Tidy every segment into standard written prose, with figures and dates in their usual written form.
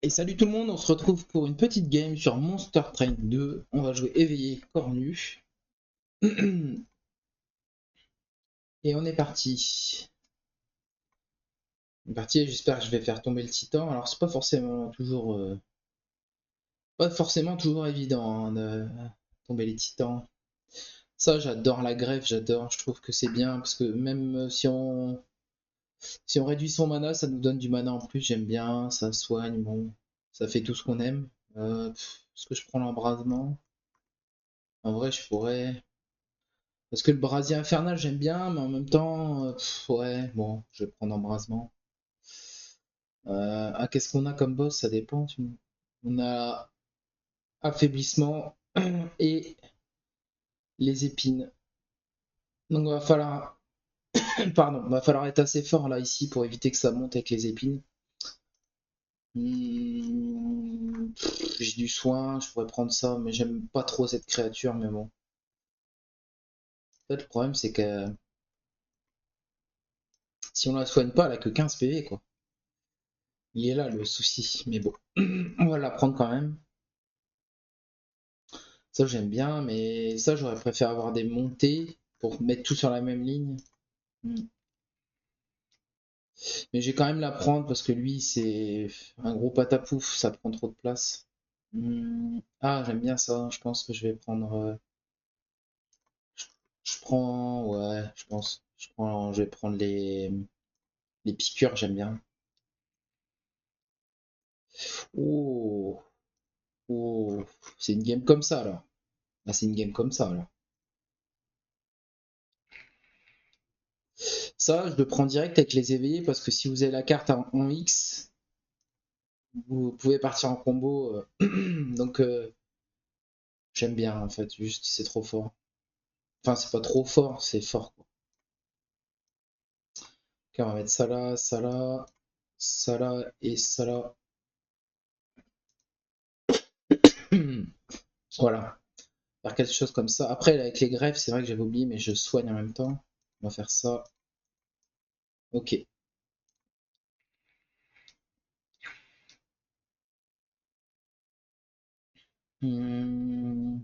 Et salut tout le monde, on se retrouve pour une petite game sur Monster Train 2. On va jouer éveillé, corps nu. Et on est parti. On est parti, j'espère que je vais faire tomber le titan. Alors c'est pas forcément toujours évident hein, de tomber les titans. Ça j'adore la greffe, j'adore, je trouve que c'est bien parce que même si on réduit son mana, ça nous donne du mana en plus, j'aime bien, ça soigne, bon, ça fait tout ce qu'on aime. Est-ce que je prends l'embrasement? En vrai je pourrais. Parce que le brasier infernal, j'aime bien, mais en même temps, ouais, bon, je vais prendre embrasement. Ah, qu'est-ce qu'on a comme boss? Ça dépend. On a affaiblissement et les épines. Donc, va falloir, pardon, va falloir être assez fort là ici pour éviter que ça monte avec les épines. J'ai du soin, je pourrais prendre ça, mais j'aime pas trop cette créature, mais bon. En fait, le problème, c'est que si on la soigne pas, elle a que 15 PV, quoi. Il est là le souci, mais bon, on va la prendre quand même. Ça, j'aime bien, mais ça, j'aurais préféré avoir des montées pour mettre tout sur la même ligne. Mm. Mais j'ai quand même la prendre parce que lui, c'est un gros patapouf, ça prend trop de place. Ah, j'aime bien ça. Je pense que je vais prendre. Je prends. Ouais, je pense. Je vais prendre les piqûres, j'aime bien. Oh, oh. C'est une game comme ça alors. Ah, c'est une game comme ça alors. Ça, je le prends direct avec les éveillés parce que si vous avez la carte en X, vous pouvez partir en combo. Donc j'aime bien en fait, juste c'est trop fort. Enfin c'est pas trop fort, c'est fort quoi. Ok, on va mettre ça là, ça là, ça là et ça là. Voilà, faire quelque chose comme ça. Après avec les greffes, c'est vrai que j'avais oublié, mais je soigne en même temps. On va faire ça. Ok. Hmm.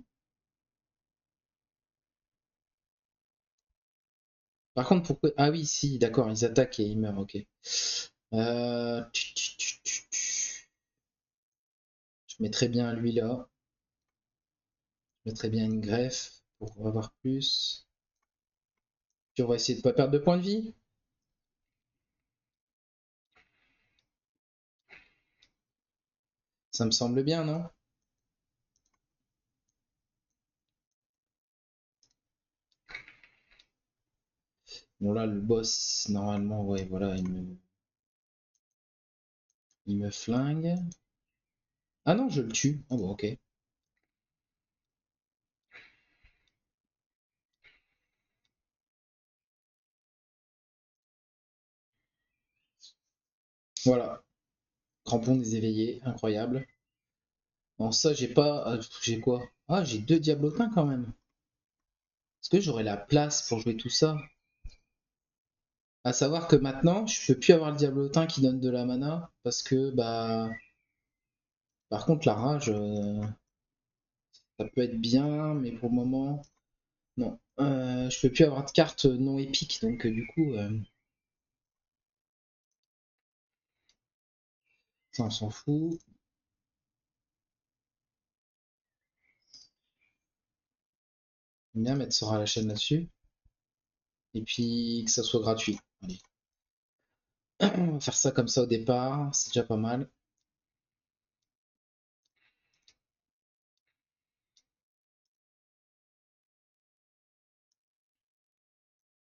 Par contre, pourquoi. Ah oui, si, d'accord, ils attaquent et ils meurent, ok. Euh... Je mettrais bien lui là. Je mettrais bien une greffe pour avoir plus. Puis on va essayer de pas perdre de points de vie. Ça me semble bien, non? Bon là, le boss, normalement, ouais, voilà, il me flingue. Ah non, je le tue. Ah bon, ok. Voilà. Crampon des éveillés, incroyable. Bon, ça, j'ai pas... j'ai quoi? Ah, j'ai deux diablotins quand même. Est-ce que j'aurai la place pour jouer tout ça? À savoir que maintenant, je peux plus avoir le diablotin qui donne de la mana, parce que, bah... Par contre, la rage, ça peut être bien, mais pour le moment, non. Je peux plus avoir de carte non épique, donc du coup... ça, on s'en fout. J'aime bien mettre Sora à la chaîne là-dessus. Et puis que ça soit gratuit. Allez. On va faire ça comme ça au départ, c'est déjà pas mal.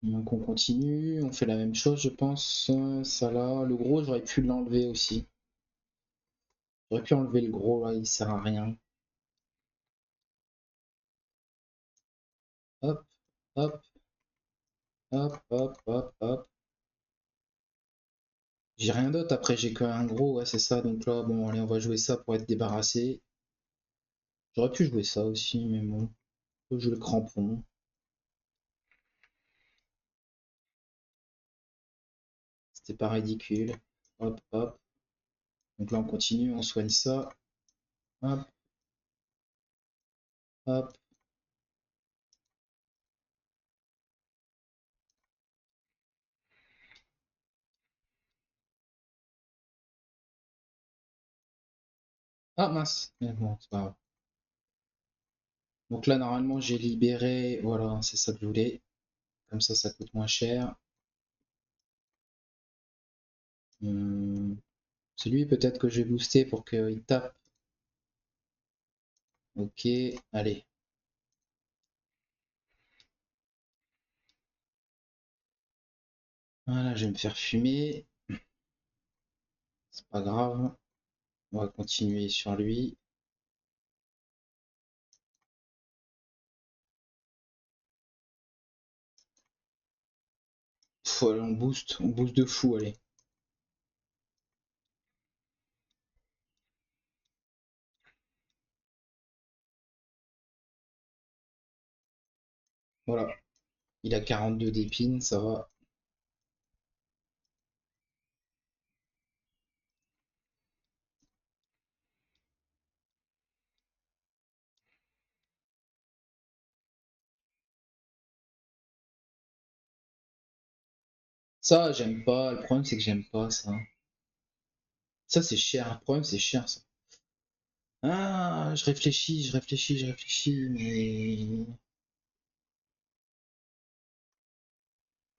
Donc on continue, on fait la même chose je pense. Ça là, le gros j'aurais pu l'enlever aussi. J'aurais pu enlever le gros là, il sert à rien. Hop, hop, hop, hop, hop, hop. J'ai rien d'autre après, j'ai qu'un gros, ouais c'est ça. Donc là, bon allez on va jouer ça pour être débarrassé. J'aurais pu jouer ça aussi, mais bon. Faut jouer le crampon. C'était pas ridicule. Hop, hop. Donc là, on continue, on soigne ça. Hop, hop. Ah mince, mais bon, c'est pas grave. Donc là, normalement, j'ai libéré. Voilà, c'est ça que je voulais. Comme ça coûte moins cher. C'est lui peut-être que je vais booster pour qu'il tape. Ok, allez. Voilà, je vais me faire fumer. C'est pas grave. On va continuer sur lui. Allez, on booste de fou, allez. Voilà, il a 42 d'épines, ça va. Ça, j'aime pas. Le problème, c'est que j'aime pas ça. Ça, c'est cher. Le problème, c'est cher, ça. Ah, je réfléchis, mais...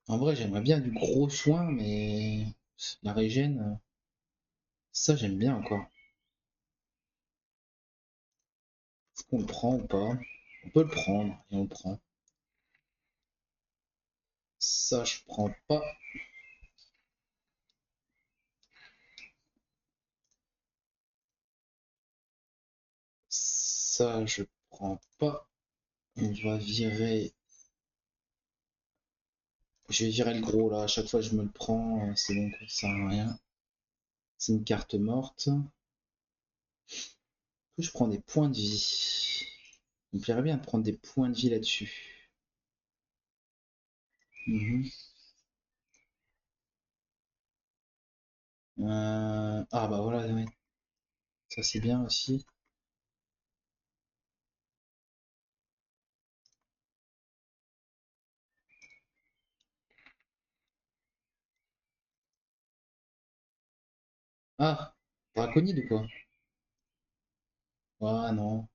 En vrai, j'aimerais bien du gros soin, mais... La régène, ça, j'aime bien encore. Est-ce qu'on le prend ou pas? On peut le prendre, et on le prend. Ça, je prends pas. Ça, je prends pas. On va virer... Je vais virer le gros, là. À chaque fois, je me le prends. C'est bon, ça sert à rien. C'est une carte morte. Je prends des points de vie. Il me plairait bien de prendre des points de vie là-dessus. Mhm. Ah bah voilà, ouais. Ça c'est bien aussi. Ah, Draconide ou quoi? Ah non,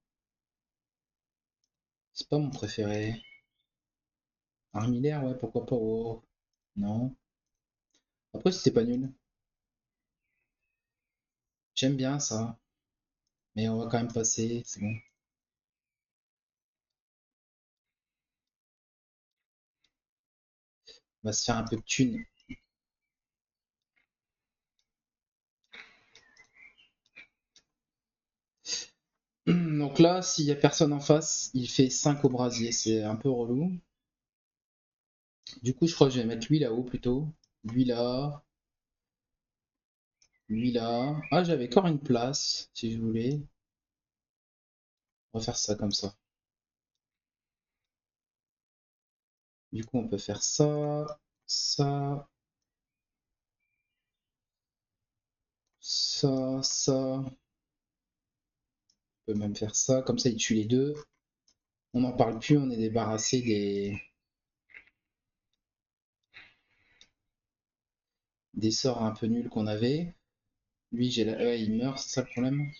c'est pas mon préféré. Armillaire, ouais, pourquoi pas. Oh, non. Après, c'était pas nul. J'aime bien ça. Mais on va quand même passer, c'est bon. On va se faire un peu de thunes. Donc là, s'il y a personne en face, il fait 5 au brasier. C'est un peu relou. Du coup, je crois que je vais mettre lui là-haut plutôt. Lui là. Lui là. Ah, j'avais encore une place, si je voulais. On va faire ça comme ça. Du coup, on peut faire ça, ça, ça. On peut même faire ça. Comme ça, il tue les deux. On n'en parle plus, on est débarrassé des sorts un peu nuls qu'on avait. Lui, ouais, il meurt, c'est ça le problème.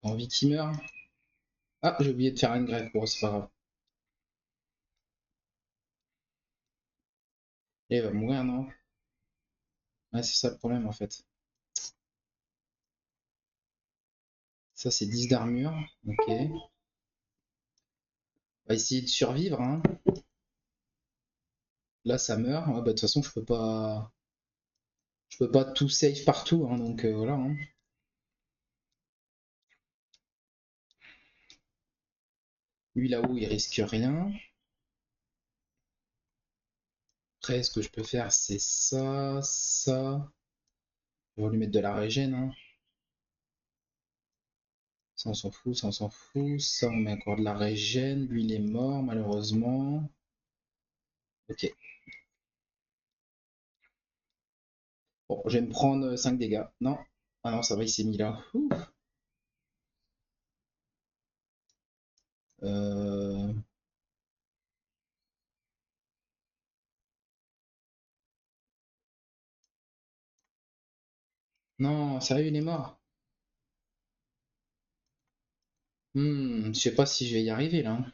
Envie qu'il meurt. Ah, j'ai oublié de faire une grève. Bon, c'est pas grave. Et il va mourir, non? Ouais, c'est ça le problème en fait. Ça, c'est 10 d'armure. Ok. On va essayer de survivre, hein. Là, ça meurt. Ouais, bah, de toute façon, je peux pas tout save partout, hein, donc voilà, hein. Lui, là-haut, il risque rien. Après, ce que je peux faire, c'est ça, ça. On va lui mettre de la régène, hein. Ça, on s'en fout, ça, on s'en fout. Ça, on met encore de la régène. Lui, il est mort, malheureusement. Ok. Bon, je vais me prendre 5 dégâts. Non. Ah non, ça va, il s'est mis là. Ouh. Euh... Non, sérieux, il est mort. Je sais pas si je vais y arriver là, hein.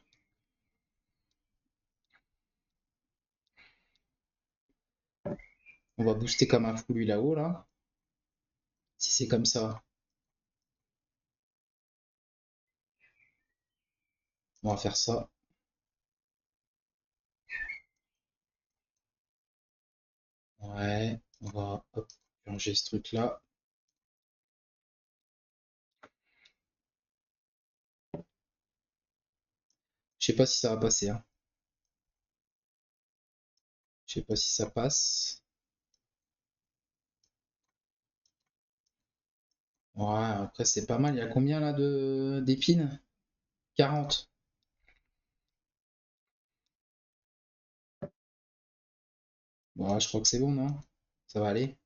On va booster comme un fou lui là-haut là. Si c'est comme ça, on va faire ça. Ouais, on va hop, changer ce truc là. Je sais pas si ça va passer, hein. Je sais pas si ça passe. Ouais, après c'est pas mal. Il y a combien là de d'épines? 40. Ouais, je crois que c'est bon, non? Ça va aller.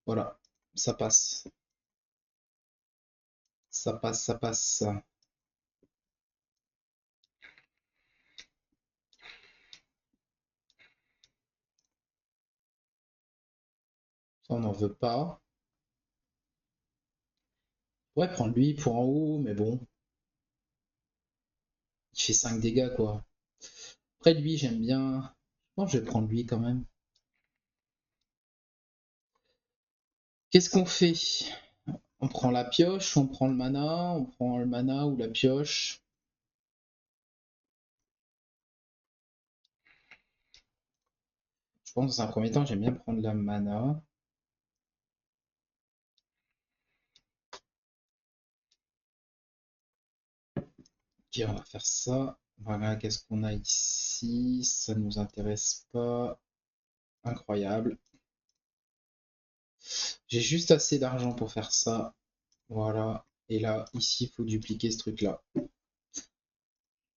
Voilà, ça passe. Ça passe, ça passe. Ça, on n'en veut pas. Ouais, prendre lui pour en haut, mais bon, il fait 5 dégâts quoi. Après lui, j'aime bien. Je pense que je vais prendre lui quand même. Qu'est-ce qu'on fait? On prend la pioche, on prend le mana, on prend le mana ou la pioche. Je pense que dans un premier temps, j'aime bien prendre la mana. Ok, on va faire ça. Voilà, qu'est-ce qu'on a ici? Ça ne nous intéresse pas. Incroyable. J'ai juste assez d'argent pour faire ça. Voilà. Et là, ici, il faut dupliquer ce truc-là.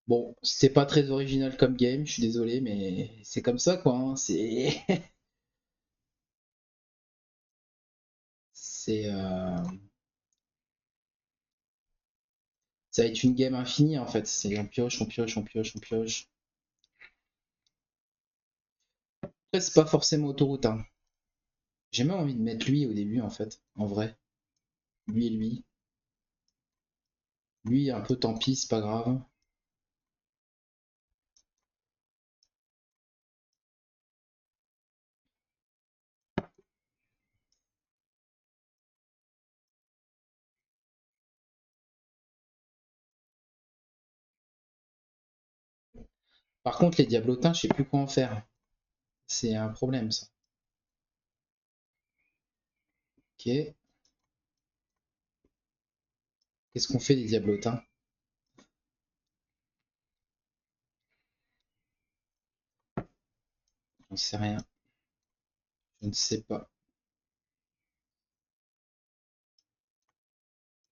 Bon, c'était pas très original comme game, je suis désolé, mais c'est comme ça, quoi, hein. C'est... c'est... Ça va être une game infinie, en fait. C'est on pioche, on pioche, on pioche, on pioche. Après, c'est pas forcément autoroute, hein. J'ai même envie de mettre lui au début, en fait, en vrai. Lui et lui. Lui, un peu tant pis, c'est pas grave. Par contre, les diablotins, je sais plus quoi en faire. C'est un problème, ça. Ok. Qu'est-ce qu'on fait des diablotins? J'en sais rien. Je ne sais pas.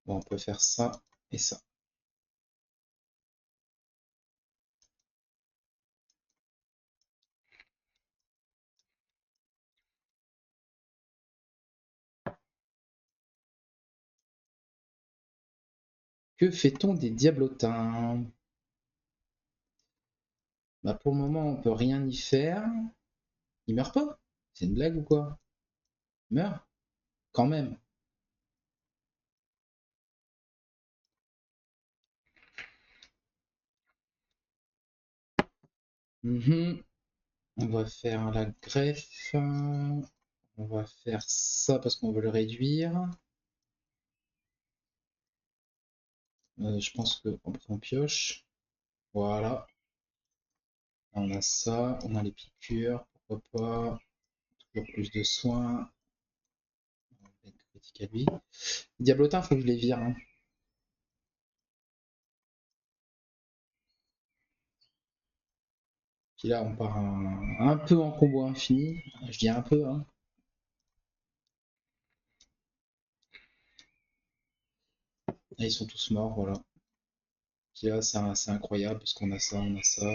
Bon, on peut faire ça et ça. Que fait-on des diablotins? Bah, pour le moment, on peut rien y faire. Il meurt pas? C'est une blague ou quoi? Il meurt? Quand même. Mhm. On va faire la greffe. On va faire ça parce qu'on veut le réduire. Je pense qu'on prend pioche. Voilà. On a ça. On a les piqûres. Pourquoi pas? Toujours plus de soins. On va mettre critique à lui. Les diablotins, faut que je les vire, hein. Puis là, on part un peu en combo infini. Je dis un peu, hein. Là, ils sont tous morts, voilà. Puis là, c'est incroyable parce qu'on a ça, on a ça,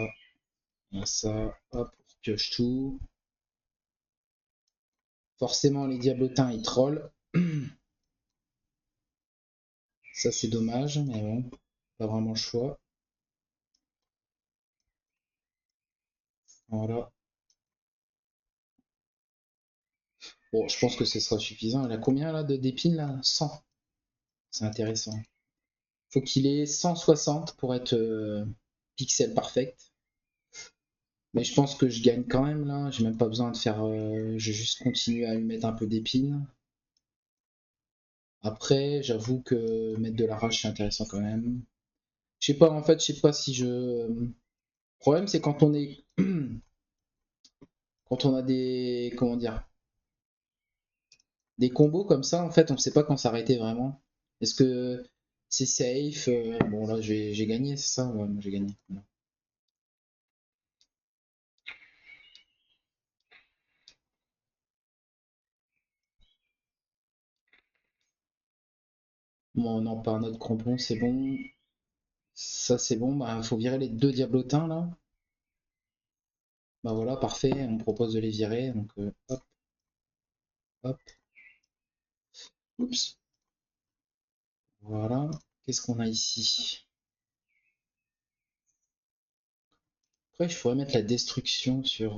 on a ça. Hop, on pioche tout. Forcément, les diablotins, ils trollent. Ça, c'est dommage, mais bon, pas vraiment le choix. Voilà. Bon, je pense que ce sera suffisant. Elle a combien là de d'épines là? 100. C'est intéressant. Faut qu'il ait 160 pour être pixel perfect. Mais je pense que je gagne quand même là. J'ai même pas besoin de faire. Je vais juste continuer à lui mettre un peu d'épines. Après, j'avoue que mettre de la rage c'est intéressant quand même. Je sais pas, en fait, je sais pas si je. Le problème, c'est quand on est. Quand on a des. Comment dire? Des combos comme ça, en fait, on sait pas quand s'arrêter vraiment. Est-ce que c'est safe? Bon, là, j'ai gagné, c'est ça? Ouais, moi j'ai gagné. Voilà. Bon, non, pas un autre crampon, c'est bon. Ça, c'est bon. Bah, faut virer les deux diablotins là. Bah voilà, parfait. On me propose de les virer. Donc, hop, hop. Oups. Voilà. Qu'est-ce qu'on a ici? Après, je pourrais mettre la destruction sur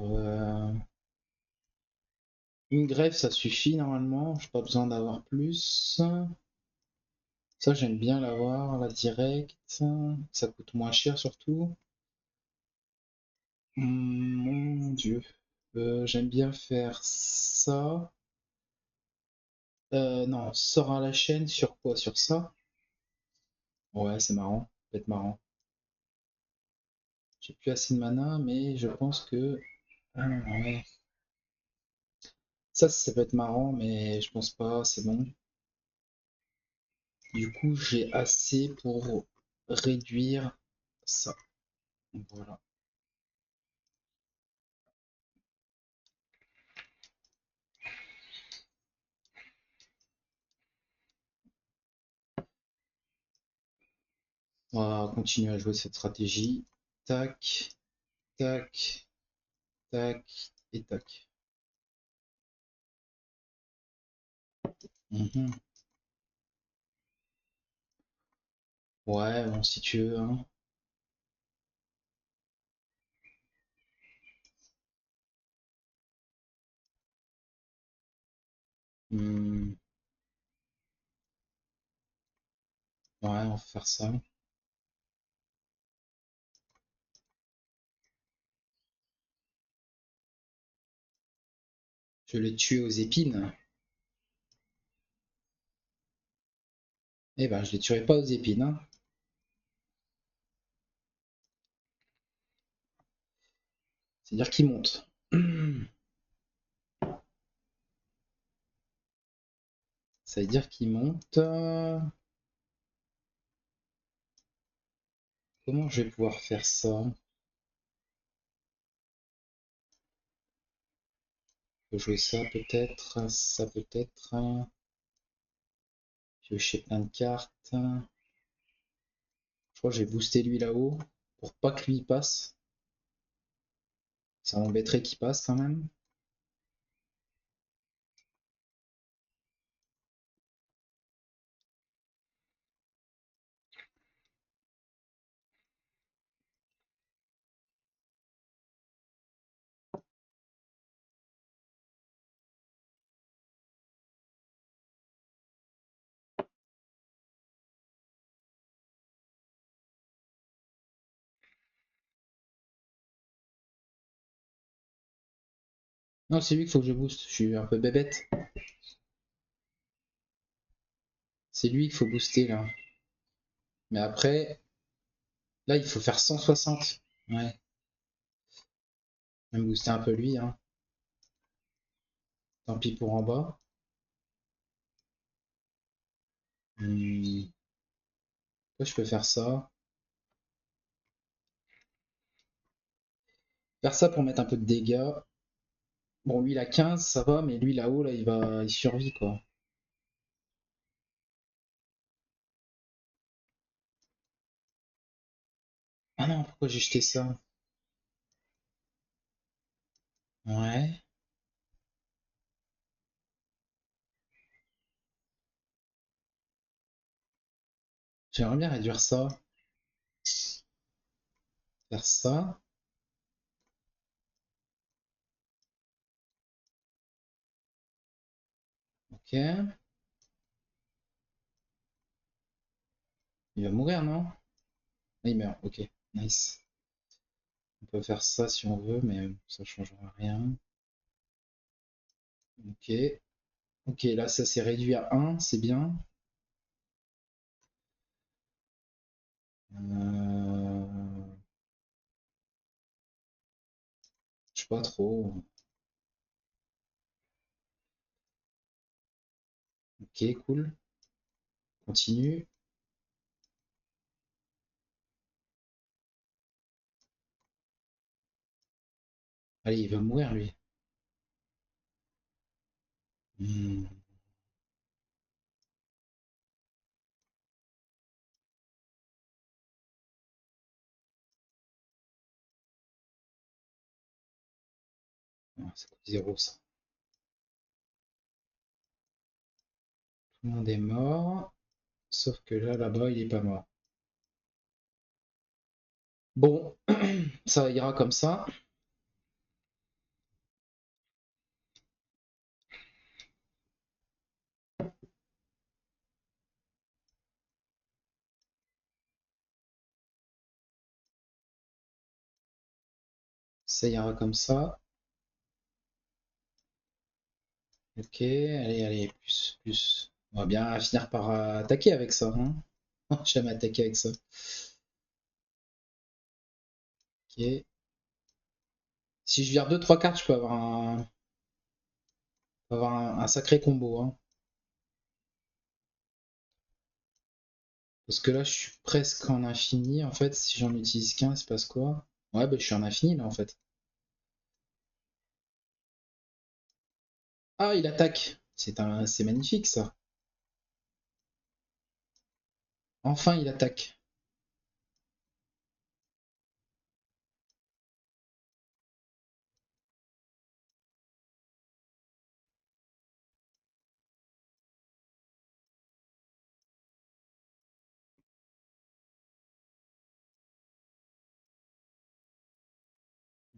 une grève, ça suffit normalement. J'ai pas besoin d'avoir plus. Ça, j'aime bien l'avoir, la direct. Ça coûte moins cher surtout. Mon Dieu. J'aime bien faire ça. Non, sort à la chaîne sur quoi? Sur ça? Ouais, c'est marrant. Ça peut être marrant. J'ai plus assez de mana, mais je pense que. Ah, ouais. Ça peut être marrant, mais je pense pas, c'est bon. Du coup, j'ai assez pour réduire ça. Voilà. On va continuer à jouer cette stratégie. Tac, tac, tac et tac. Mhm. Ouais, bon, si tu veux, hein. Hmm, ouais, on va faire ça. Je vais le tuer aux épines. Eh ben, je les tuerai pas aux épines, hein. C'est-à-dire qu'ils montent. Ça veut dire qu'ils montent. Comment je vais pouvoir faire ça? Je peux jouer ça peut-être, ça peut-être. Piocher plein de cartes. Je crois que j'ai boosté lui là-haut pour pas que lui passe. Ça m'embêterait qu'il passe quand même. Non, c'est lui qu'il faut que je booste. Je suis un peu bébête. C'est lui qu'il faut booster là. Mais après, là, il faut faire 160. Ouais, même booster un peu lui, hein. Tant pis pour en bas. Là, je peux faire ça. Faire ça pour mettre un peu de dégâts. Bon, lui, il a 15, ça va, mais lui, là-haut, là, il survit, quoi. Ah non, pourquoi j'ai jeté ça? Ouais. J'aimerais bien réduire ça. Faire ça. Ok. Il va mourir, non? Ah, il meurt. Ok. Nice. On peut faire ça si on veut, mais ça changera rien. Ok. Ok, là, ça s'est réduit à 1. C'est bien. Je sais pas trop. Ok, cool. Continue. Allez, il va mourir, lui. Hmm. Ah, ça coûte 0, ça. Tout le monde est mort. Sauf que là, là-bas, il est pas mort. Bon, ça ira comme ça. Ça ira comme ça. Ok, allez, allez, plus, plus. On va bien finir par attaquer avec ça, hein. J'aime attaquer avec ça. Ok. Si je vire 2-3 cartes, je peux avoir un sacré combo, hein. Parce que là, je suis presque en infini. En fait, si j'en utilise qu'un, il se passe quoi? Ouais, bah, je suis en infini, là, en fait. Ah, il attaque. C'est magnifique, ça. Enfin, il attaque.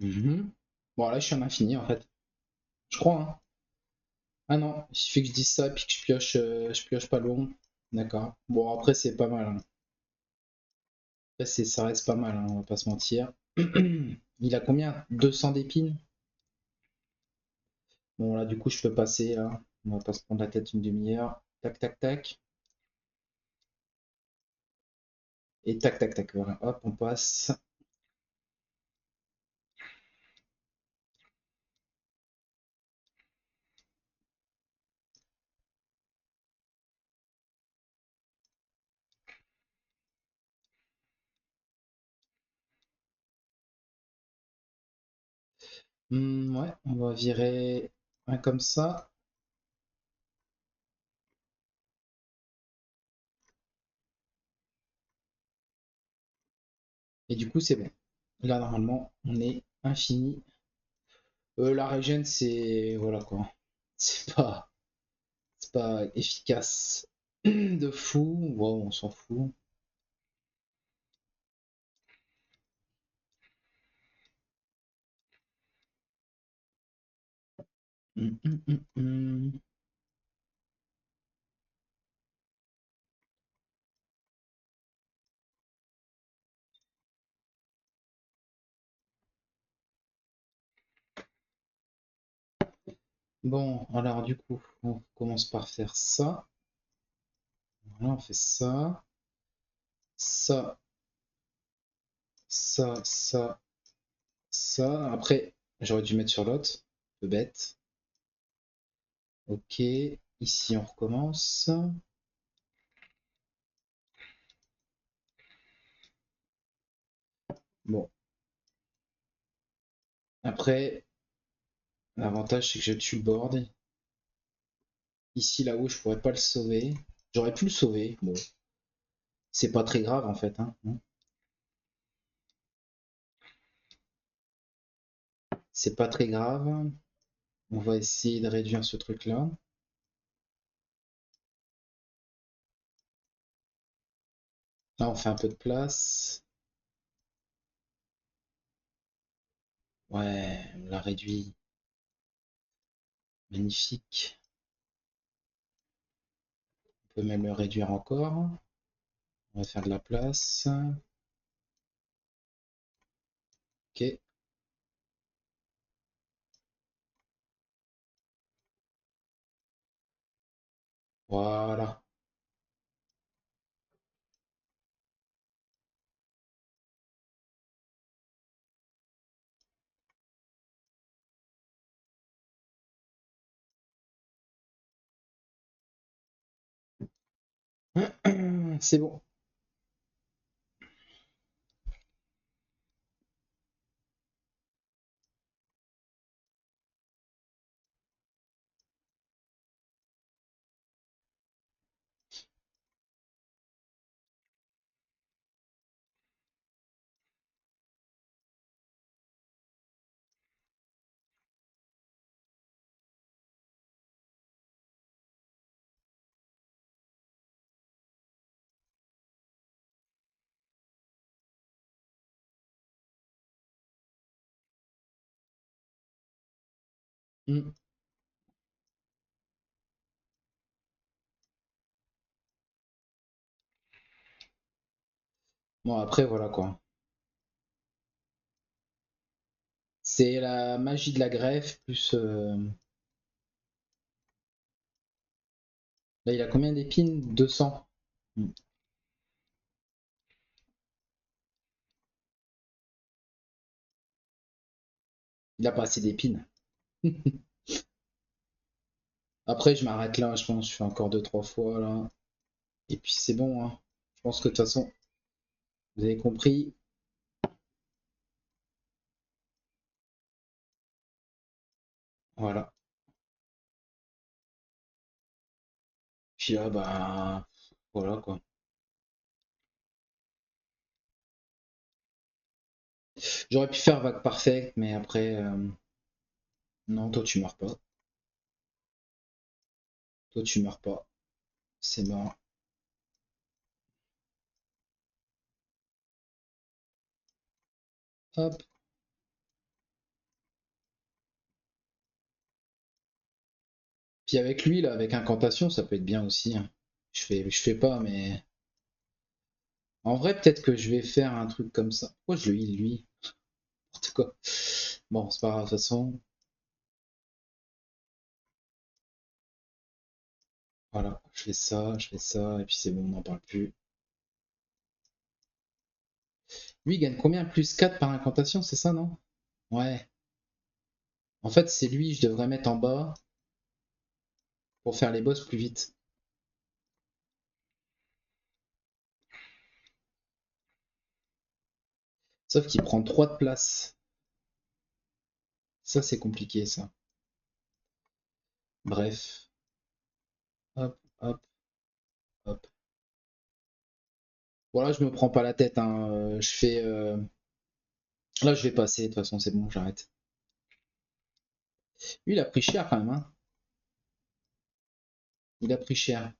Mhm. Bon, là, je suis en infini, en fait. Je crois, hein. Ah non, il suffit que je dise ça, puis que je pioche pas long. D'accord. Bon, après, c'est pas mal, hein. Après, ça reste pas mal, hein, on va pas se mentir. Il a combien? 200 d'épines? Bon, là, du coup, je peux passer, là. On va pas se prendre la tête une demi-heure. Tac, tac, tac. Et tac, tac, tac. Voilà, hop, on passe. Ouais, on va virer un comme ça. Et du coup, c'est bon. Là, normalement, on est infini. La régène, c'est... Voilà, quoi. C'est pas efficace de fou. Wow, on s'en fout. Hum, hum, hum, hum. Bon, alors du coup, on commence par faire ça. Voilà, on fait ça. Ça, ça, ça. Après, j'aurais dû mettre sur l'autre. Un peu bête. Ok. Ici, on recommence. Bon. Après, l'avantage, c'est que je tue le board. Ici, là-haut, je pourrais pas le sauver. J'aurais pu le sauver. Bon. C'est pas très grave, en fait, hein. C'est pas très grave. On va essayer de réduire ce truc-là. Là, on fait un peu de place. Ouais, on l'a réduit. Magnifique. On peut même le réduire encore. On va faire de la place. Ok, voilà. C'est bon. Hmm. Bon, après, voilà quoi. C'est la magie de la greffe, plus... Là, il a combien d'épines? 200. Hmm. Il a pas assez d'épines. Après, je m'arrête là, je pense. Je fais encore deux trois fois, là. Et puis, c'est bon, hein. Je pense que de toute façon, vous avez compris. Voilà. Puis là, bah... Voilà, quoi. J'aurais pu faire vague parfaite, mais après... Non, toi, tu meurs pas. Toi, tu meurs pas. C'est mort. Hop. Puis avec lui, là, avec incantation, ça peut être bien aussi, hein. Je fais pas, mais... En vrai, peut-être que je vais faire un truc comme ça. Pourquoi je le heal, lui? N'importe quoi. Bon, c'est pas grave, de toute façon. Voilà, je fais ça, et puis c'est bon, on n'en parle plus. Lui, il gagne combien? Plus 4 par incantation, c'est ça, non? Ouais. En fait, c'est lui, je devrais mettre en bas pour faire les boss plus vite. Sauf qu'il prend 3 de place. Ça, c'est compliqué, ça. Bref. Hop, hop, hop. Voilà, je me prends pas la tête, hein. Je fais... Là, je vais passer, de toute façon, c'est bon, j'arrête. Lui, il a pris cher quand même, hein. Il a pris cher,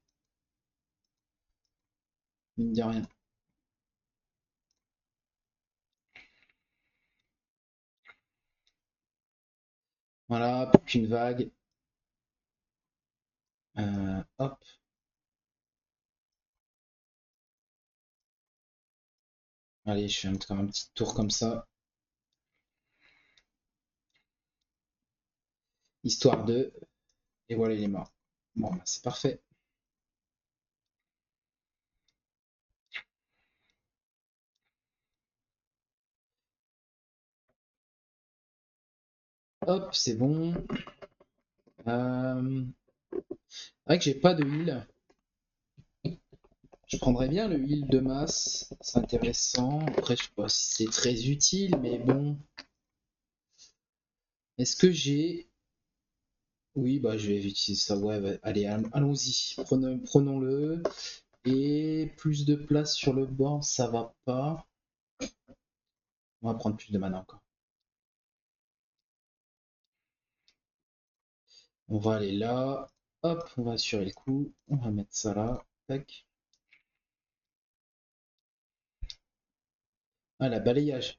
mine de rien. Voilà, plus qu'une vague. Hop. Allez, je fais un petit tour comme ça. Histoire de... Et voilà, il est mort. Bon, bah, c'est parfait. Hop, c'est bon. C'est vrai que j'ai pas de heal. Je prendrais bien le heal de masse. C'est intéressant. Après, je sais pas si c'est très utile, mais bon. Est-ce que j'ai... Oui, bah je vais utiliser ça. Ouais, ouais. Allez, allons-y. Prenons-le. Et plus de place sur le bord, ça va pas. On va prendre plus de mana encore. On va aller là. Hop, on va assurer le coup. On va mettre ça là. Tac. Ah, la balayage.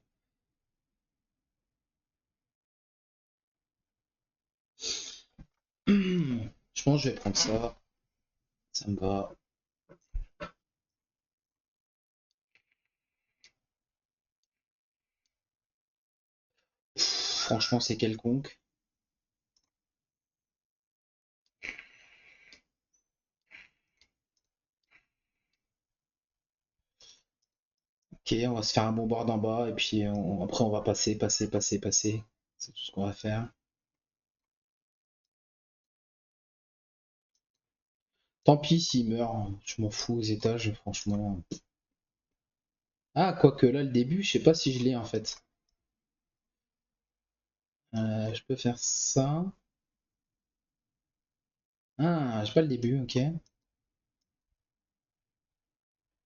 Je pense que je vais prendre ça. Ça me va. Franchement, c'est quelconque. Ok, on va se faire un bon board en bas et puis après on va passer, passer, passer, passer. C'est tout ce qu'on va faire. Tant pis s'il meurt, hein. Je m'en fous aux étages, franchement. Ah, quoique là, le début, je sais pas si je l'ai en fait. Je peux faire ça. Ah, j'ai pas le début, ok.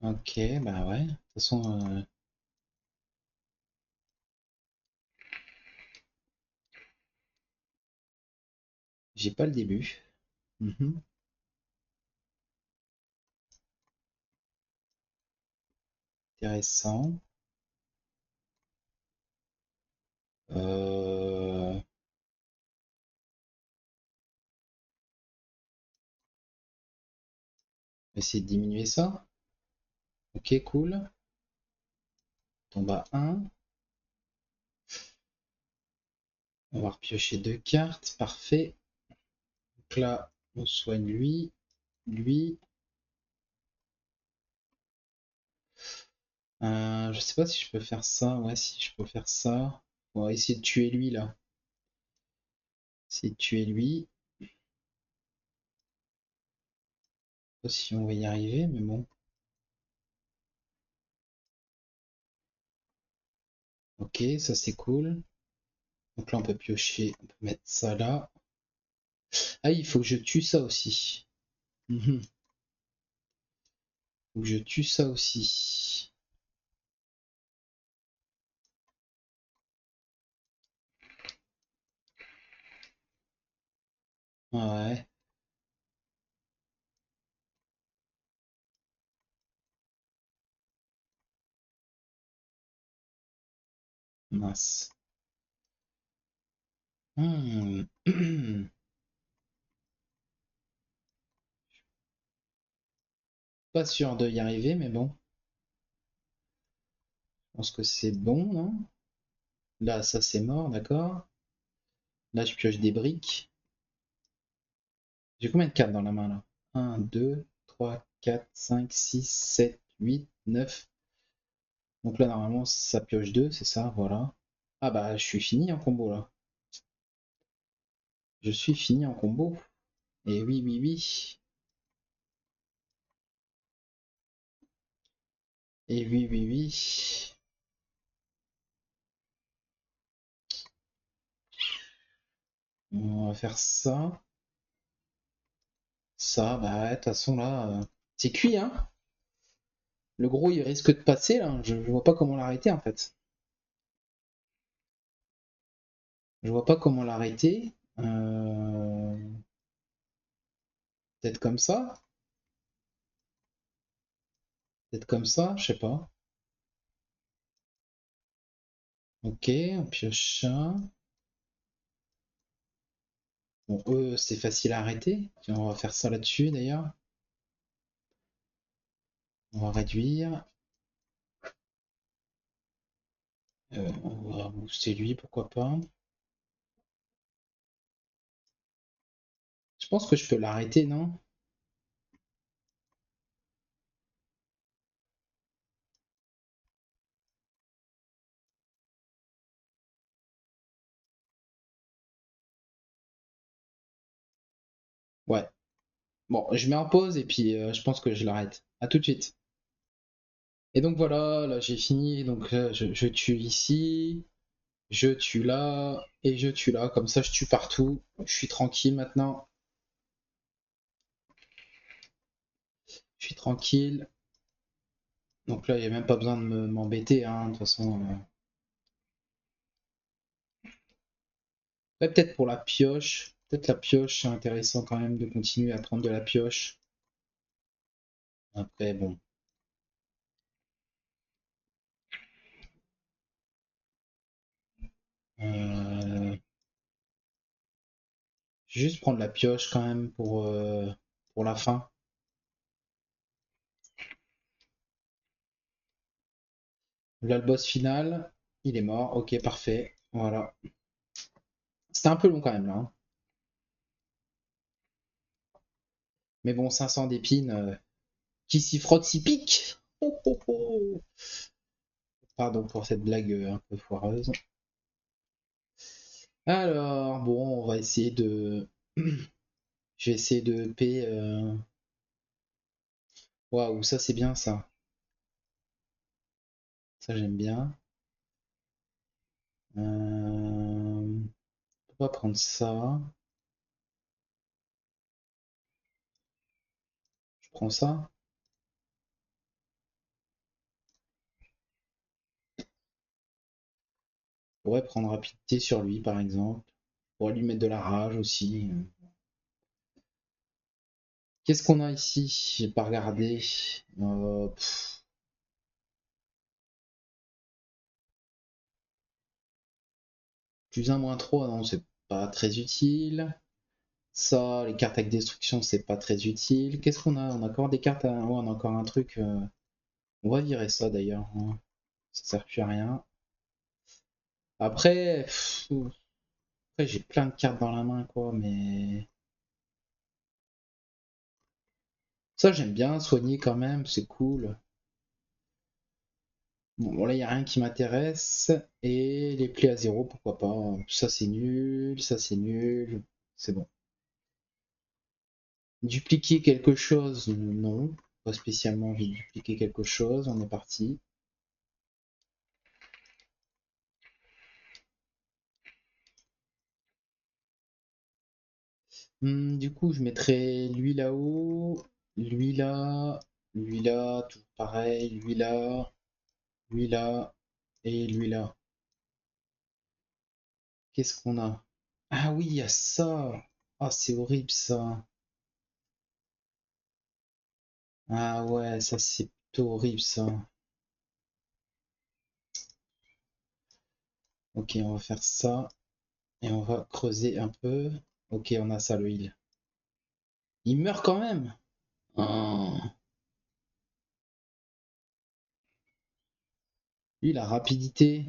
Ok, bah ouais. De toute façon, j'ai pas le début. Mhm. Intéressant. Euh... Essayer de diminuer ça. Ok, cool. Tombe à 1. On va repiocher 2 cartes. Parfait. Donc là, on soigne lui. Lui. Je sais pas si je peux faire ça. Ouais, si je peux faire ça. On va essayer de tuer lui là. Essayer de tuer lui. Je sais pas si on va y arriver, mais bon. Ok, ça c'est cool. Donc là, on peut piocher. On peut mettre ça là. Ah, il faut que je tue ça aussi. Mhm. Faut que je tue ça aussi. Ouais, mince. Hmm. Pas sûr de y arriver, mais bon. Je pense que c'est bon, non? Là, ça c'est mort, d'accord. Là, je pioche des briques. J'ai combien de cartes dans la main là? Un, 2, 3, 4, 5, 6, 7, 8, 9. Donc là, normalement, ça pioche 2, c'est ça, voilà. Ah bah, je suis fini en combo là. Je suis fini en combo. Et oui, oui, oui. Et oui, oui, oui. On va faire ça. Ça, bah ouais, de toute façon là, c'est cuit, hein. Le gros, il risque de passer là. Je vois pas comment l'arrêter en fait. Je vois pas comment l'arrêter. Peut-être comme ça. Peut-être comme ça, je sais pas. Ok, on pioche ça. Bon, eux, c'est facile à arrêter. Tiens, on va faire ça là-dessus d'ailleurs. On va réduire. On va booster lui, pourquoi pas. Je pense que je peux l'arrêter, non? Ouais. Bon, je mets en pause et puis je pense que je l'arrête. À tout de suite. Et donc voilà, là j'ai fini. Donc je tue ici, je tue là et je tue là. Comme ça, je tue partout. Je suis tranquille maintenant. Je suis tranquille. Donc là, il n'y a même pas besoin de m'embêter, hein, de toute façon. Ouais, peut-être pour la pioche. Peut-être la pioche, c'est intéressant quand même de continuer à prendre de la pioche. Après, bon. Euh, je vais juste prendre la pioche quand même pour la fin. Là, le boss final, il est mort. Ok, parfait. Voilà. C'était un peu long quand même là, hein. Mais bon, 500 d'épines. Qui s'y frotte s'y pique. Oh, oh, oh. Pardon pour cette blague un peu foireuse. Alors, bon, on va essayer de... Je vais essayer de P. Waouh, ça c'est bien ça. Ça j'aime bien. On va prendre ça. Je prends ça. On pourrait prendre rapidité sur lui par exemple. On pourrait lui mettre de la rage aussi. Qu'est-ce qu'on a ici? J'ai pas regardé. Pff, plus un moins 3, non, c'est pas très utile. Ça, les cartes avec destruction, c'est pas très utile. Qu'est-ce qu'on a? On a encore des cartes à... Ouais, on a encore un truc. On va virer ça d'ailleurs, hein. Ça sert plus à rien. Après, après j'ai plein de cartes dans la main, quoi, mais... Ça, j'aime bien soigner quand même, c'est cool. Bon, là, il n'y a rien qui m'intéresse. Et les plis à zéro, pourquoi pas. Ça, c'est nul. Ça, c'est nul. C'est bon. Dupliquer quelque chose, non. Pas spécialement envie de dupliquer quelque chose. On est parti. Du coup, je mettrai lui là-haut. Lui là. Lui là. Tout pareil. Lui là. Lui là. Et lui là. Qu'est-ce qu'on a? Ah oui, il y a ça. Ah, c'est horrible ça. Ah ouais, ça c'est plutôt horrible ça. Ok, on va faire ça. Et on va creuser un peu. Ok, on a ça, le heal. Il meurt quand même. Oh. Lui, la rapidité.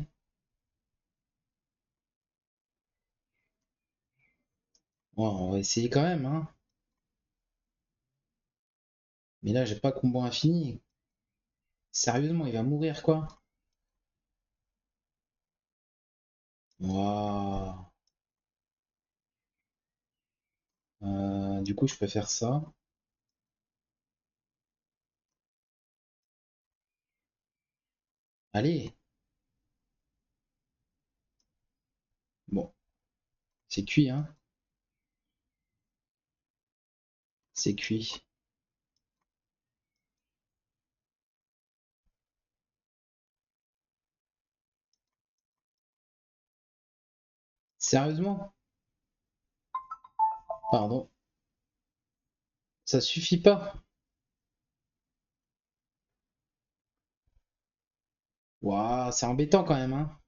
Ouais, on va essayer quand même, hein. Mais là, j'ai pas combo infini. Sérieusement, il va mourir, quoi. Waouh. Du coup, je peux faire ça. Allez. Bon, c'est cuit, hein. C'est cuit. Sérieusement? Pardon. Ça suffit pas. Waouh, c'est embêtant quand même, hein.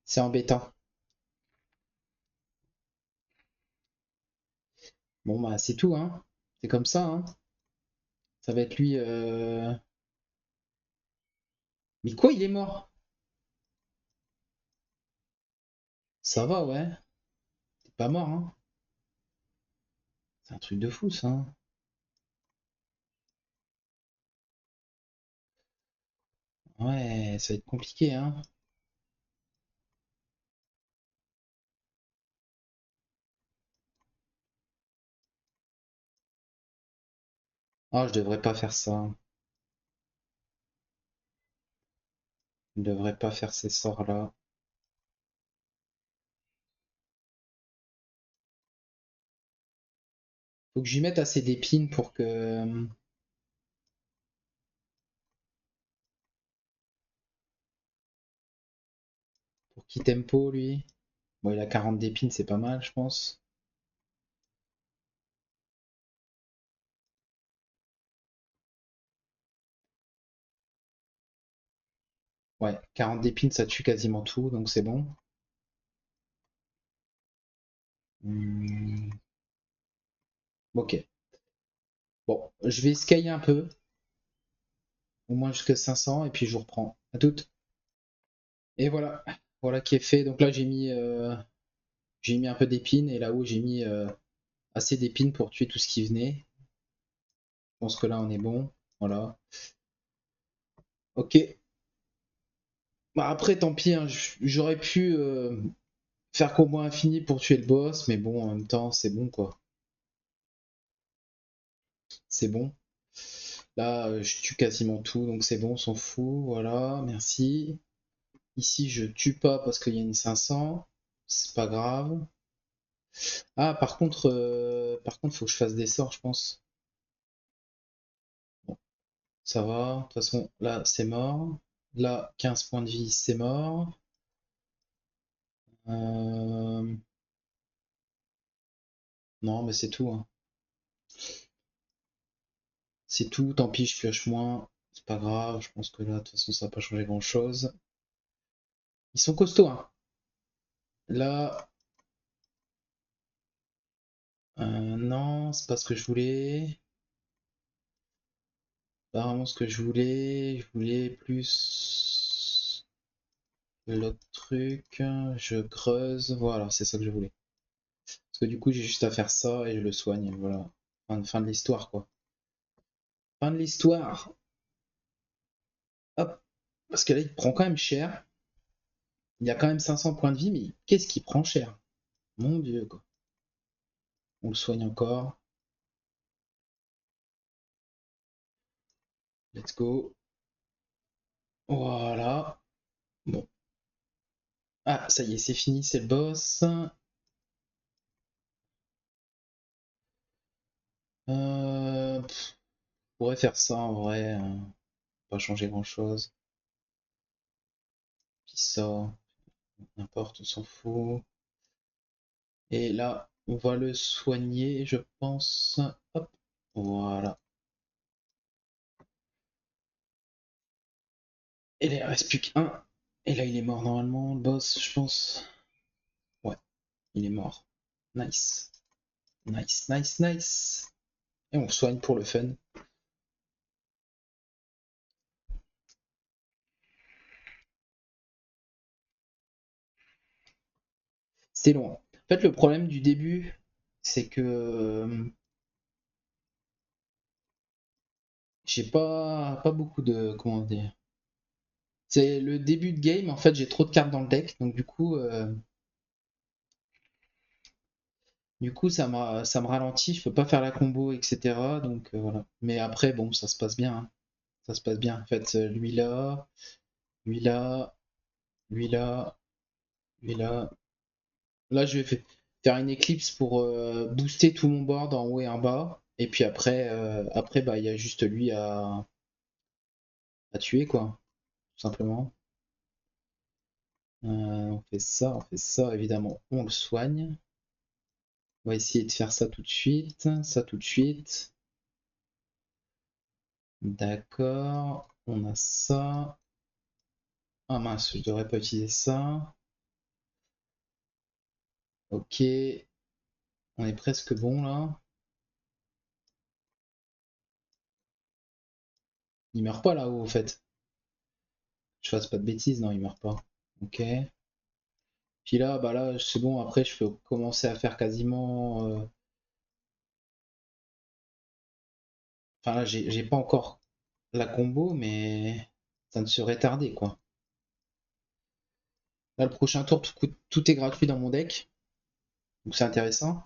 C'est embêtant. Bon, bah, c'est tout, hein. C'est comme ça, hein. Ça va être lui. Mais quoi, il est mort? Ça va, ouais. T'es pas mort, hein. C'est un truc de fou, ça, hein. Ouais, ça va être compliqué, hein. Ah, je devrais pas faire ça. Je devrais pas faire ces sorts-là. Faut que je lui mette assez d'épines pour qu'il tempo, lui. Bon, il a 40 d'épines, c'est pas mal, je pense. Ouais, 40 d'épines, ça tue quasiment tout, donc c'est bon. Hmm, ok. Bon, je vais scaler un peu, au moins jusqu'à 500, et puis je vous reprends. À toutes. Et voilà, voilà qui est fait. Donc là, j'ai mis un peu d'épines, et là-haut, j'ai mis assez d'épines pour tuer tout ce qui venait. Je pense que là, on est bon. Voilà. Ok. Bah après, tant pis, hein, j'aurais pu faire combo infini pour tuer le boss, mais bon, en même temps, c'est bon, quoi. C'est bon. Là, je tue quasiment tout, donc c'est bon, on s'en fout. Voilà, merci. Ici, je tue pas parce qu'il y a une 500. C'est pas grave. Ah, par contre, faut que je fasse des sorts, je pense. Bon, ça va. De toute façon, là, c'est mort. Là, 15 points de vie, c'est mort. Euh, Non, mais c'est tout, hein. C'est tout. Tant pis, je pioche moins. C'est pas grave. Je pense que là, de toute façon, ça va pas changer grand-chose. Ils sont costauds, hein. Là, non, c'est pas ce que je voulais. Pas vraiment ce que je voulais. Je voulais plus l'autre truc. Je creuse. Voilà, c'est ça que je voulais. Parce que du coup, j'ai juste à faire ça et je le soigne. Voilà. Fin de l'histoire, quoi. Fin de l'histoire. Hop. Parce que là, il prend quand même cher. Il y a quand même 500 points de vie, mais qu'est-ce qui prend cher? Mon Dieu, quoi. On le soigne encore. Let's go. Voilà. Bon. Ah, ça y est, c'est fini, c'est le boss. Je pourrais faire ça en vrai. Pas changer grand-chose. Puis ça, n'importe, on s'en fout. Et là, on va le soigner, je pense. Hop. Voilà. Et là, il reste plus qu'un. Et là, il est mort normalement, le boss, je pense. Ouais, il est mort. Nice. Nice, nice, nice. Et on le soigne pour le fun. C'était long. En fait, le problème du début, c'est que j'ai pas beaucoup de. Comment dire? C'est le début de game, en fait, j'ai trop de cartes dans le deck, donc du coup ça me ralentit, je peux pas faire la combo, etc. Donc voilà. Mais après, bon, ça se passe bien, hein. Ça se passe bien. En fait, lui là, lui là, lui là, lui là. Là, je vais faire une éclipse pour booster tout mon board en haut et en bas. Et puis après bah, il y a juste lui à tuer, quoi, tout simplement. On fait ça, évidemment, on le soigne. On va essayer de faire ça tout de suite, ça tout de suite. D'accord, on a ça. Ah mince, je devrais pas utiliser ça. Ok, on est presque bon là. Il meurt pas là-haut, au fait. Je fasse pas de bêtises, non, il meurt pas. Ok. Puis là, bah là, c'est bon, après je peux commencer à faire quasiment. Enfin là, j'ai pas encore la combo, mais ça ne serait tardé, quoi. Là, le prochain tour, tout est gratuit dans mon deck, donc c'est intéressant.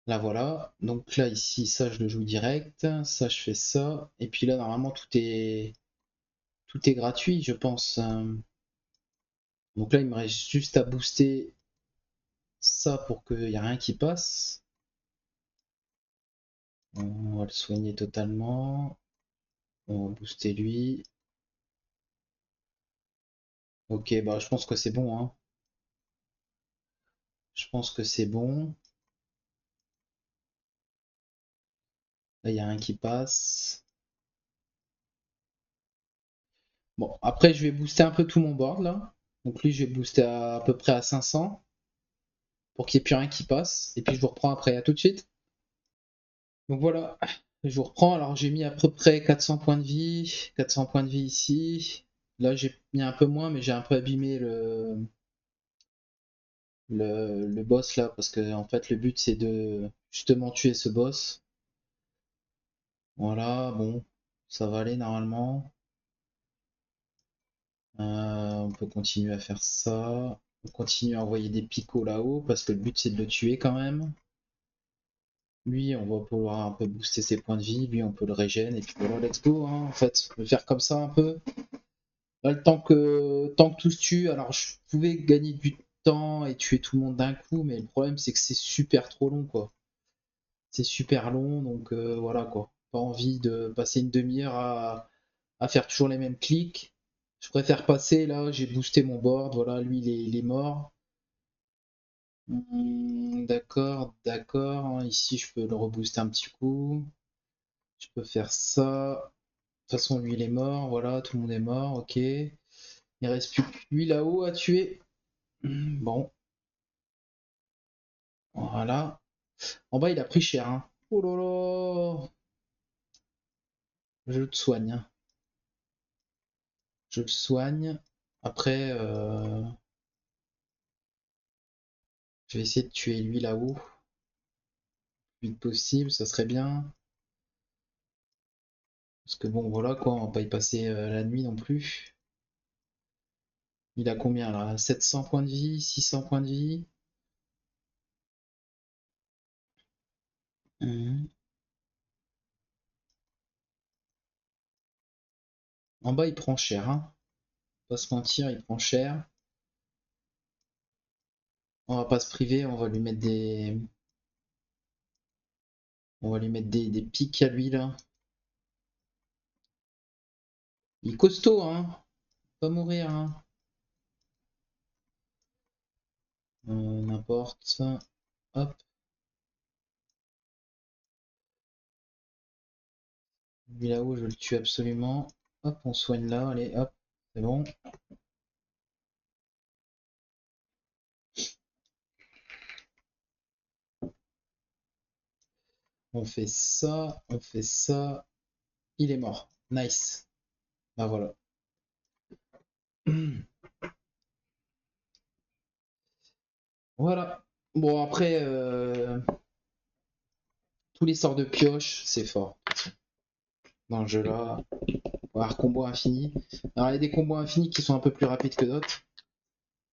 Là, voilà. Donc là, ici, ça, je le joue direct. Ça, je fais ça. Et puis là, normalement, tout est gratuit, je pense. Donc là, il me reste juste à booster ça pour qu'il n'y a rien qui passe. On va le soigner totalement. On va booster lui. Ok, bah je pense que c'est bon, hein. Je pense que c'est bon. Là, il n'y a rien qui passe. Bon, après, je vais booster un peu tout mon board là. Donc lui, je vais booster à peu près à 500 pour qu'il n'y ait plus rien qui passe. Et puis je vous reprends après. À tout de suite. Donc voilà, je vous reprends. Alors j'ai mis à peu près 400 points de vie. 400 points de vie ici. Là, j'ai mis un peu moins, mais j'ai un peu abîmé le boss là. Parce que en fait, le but c'est de justement tuer ce boss. Voilà, bon, ça va aller normalement. On peut continuer à faire ça. On continue à envoyer des picots là-haut parce que le but c'est de le tuer quand même. Lui, on va pouvoir un peu booster ses points de vie. Lui, on peut le régène. Et puis voilà, let's go. Hein, en fait, on peut faire comme ça un peu. Là, le temps que tout se tue. Alors, je pouvais gagner du temps et tuer tout le monde d'un coup, mais le problème c'est que c'est super trop long quoi. C'est super long, donc voilà quoi. Pas envie de passer une demi-heure à faire toujours les mêmes clics. Je préfère passer là, j'ai boosté mon board, voilà, lui il est mort. D'accord, d'accord. Hein, ici je peux le rebooster un petit coup. Je peux faire ça. De toute façon lui il est mort, voilà, tout le monde est mort, ok. Il reste plus que lui là-haut à tuer. Bon, voilà. En bas il a pris cher, hein. Oh là là. Je le soigne. Hein. Je le soigne. Après, je vais essayer de tuer lui là-haut. Le plus vite possible, ça serait bien. Parce que bon, voilà quoi, on va pas y passer la nuit non plus. Il a combien là? 700 points de vie, 600 points de vie. Mhm. En bas, il prend cher, hein. Pas se mentir, il prend cher. On va pas se priver, on va lui mettre des. On va lui mettre des pics à lui là. Il est costaud, hein. Pas mourir, hein. N'importe. Hop. Lui là-haut, je le tue absolument. Hop, on soigne là, allez, hop. C'est bon. On fait ça, on fait ça. Il est mort. Nice. Bah voilà. Voilà. Bon, après, tous les sorts de pioche, c'est fort. Dans le jeu là, on va avoir combo infini. Alors, il y a des combos infinis qui sont un peu plus rapides que d'autres.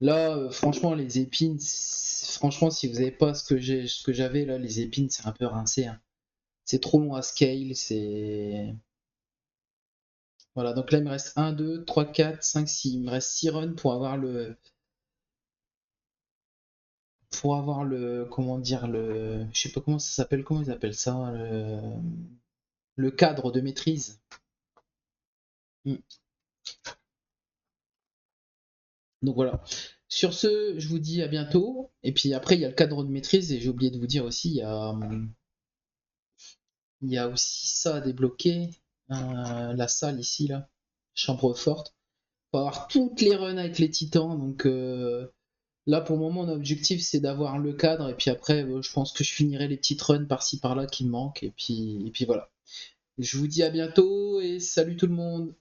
Là, franchement, les épines, franchement, si vous n'avez pas ce que j'avais là, les épines, c'est un peu rincé. Hein. C'est trop long à scale, c'est. Voilà, donc là, il me reste 1, 2, 3, 4, 5, 6. Il me reste 6 runs pour avoir le. Pour avoir le. Comment dire, le. Je sais pas comment ça s'appelle, comment ils appellent ça, le cadre de maîtrise. Mm. Donc voilà. Sur ce, je vous dis à bientôt. Et puis après, il y a le cadre de maîtrise. Et j'ai oublié de vous dire aussi, il y a aussi ça à débloquer. La salle ici, là. Chambre forte. Faut avoir toutes les runs avec les titans. Donc là, pour le moment, mon objectif, c'est d'avoir le cadre. Et puis après, je pense que je finirai les petites runs par-ci par-là qui me manquent. Et puis voilà. Je vous dis à bientôt et salut tout le monde.